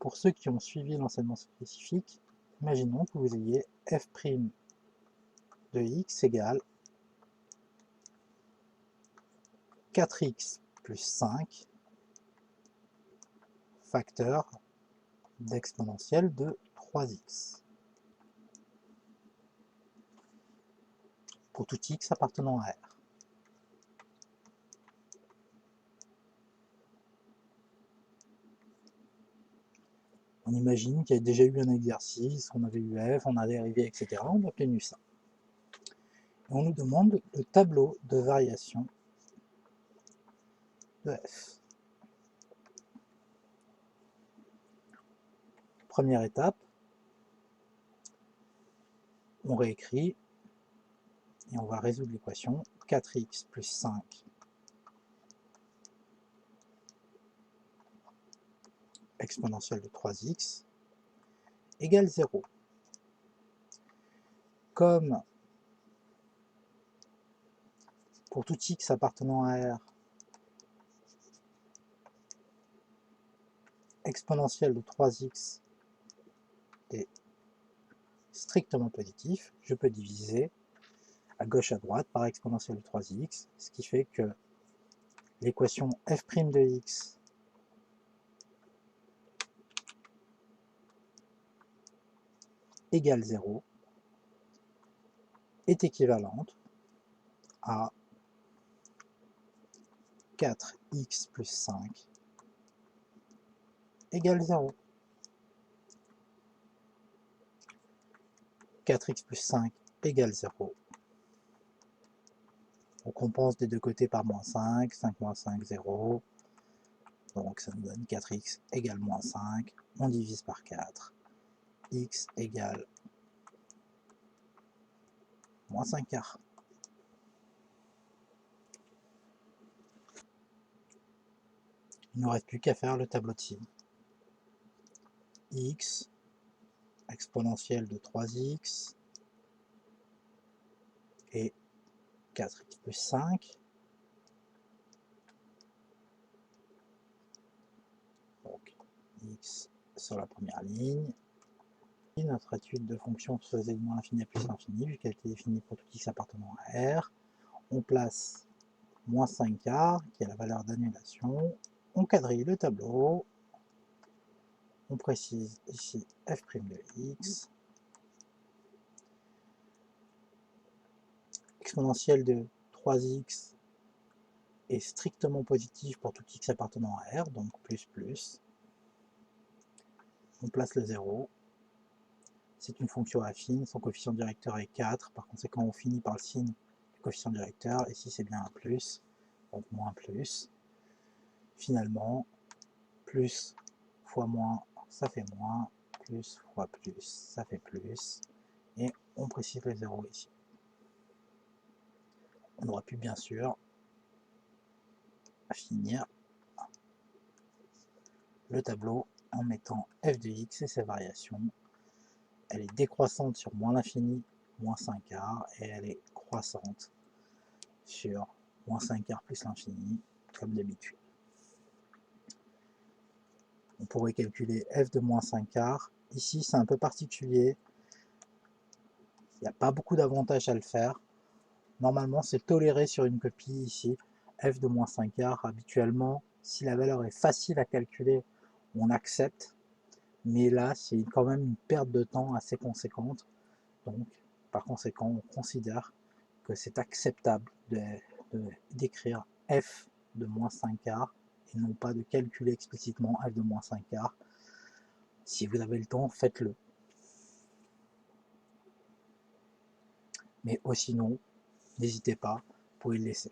pour ceux qui ont suivi l'enseignement spécifique, imaginons que vous ayez f' de x égale 4x plus 5 facteur d'exponentielle de 3x. Pour tout x appartenant à R. On imagine qu'il y a déjà eu un exercice, on avait eu f, on a dérivé, etc. On a obtenu ça. Et on nous demande le tableau de variation de f. Première étape, on réécrit et on va résoudre l'équation 4x plus 5 exponentielle de 3x égale 0. Comme pour tout x appartenant à R, exponentielle de 3x est strictement positif, je peux diviser à gauche à droite par exponentielle de 3x, ce qui fait que l'équation f' de x égale 0 est équivalente à 4x plus 5 égale 0. 4x plus 5 égale 0. On compense des deux côtés par moins 5, 5 moins 5, 0. Donc ça nous donne 4x égale moins 5. On divise par 4. X égale moins 5 quarts. Il ne nous reste plus qu'à faire le tableau de signes. X exponentielle de 3x et 4x plus 5. Donc x sur la première ligne. Et notre étude de fonction sur les éléments infinis à plus l'infini, vu qu'elle a été définie pour tout x appartenant à R. On place moins 5 quarts, qui est la valeur d'annulation. On quadrille le tableau. On précise ici f' de x. Exponentielle de 3x est strictement positive pour tout x appartenant à R, donc plus plus. On place le 0. C'est une fonction affine, son coefficient directeur est 4, par conséquent on finit par le signe du coefficient directeur, ici c'est bien un plus, donc moins plus. Finalement, plus fois moins, ça fait moins, plus fois plus, ça fait plus, et on précise le 0 ici. On aurait pu bien sûr finir le tableau en mettant f de x et ses variations. Elle est décroissante sur moins l'infini, moins 5 quarts, et elle est croissante sur moins 5 quarts plus l'infini, comme d'habitude. On pourrait calculer f de moins 5 quarts. Ici, c'est un peu particulier. Il n'y a pas beaucoup d'avantages à le faire. Normalement, c'est toléré sur une copie ici. F de moins 5 quarts, habituellement, si la valeur est facile à calculer, on accepte. Mais là, c'est quand même une perte de temps assez conséquente. Donc, par conséquent, on considère que c'est acceptable d'écrire f de moins 5 quarts et non pas de calculer explicitement f de moins 5 quarts. Si vous avez le temps, faites-le. Mais sinon, n'hésitez pas, vous pouvez le laisser.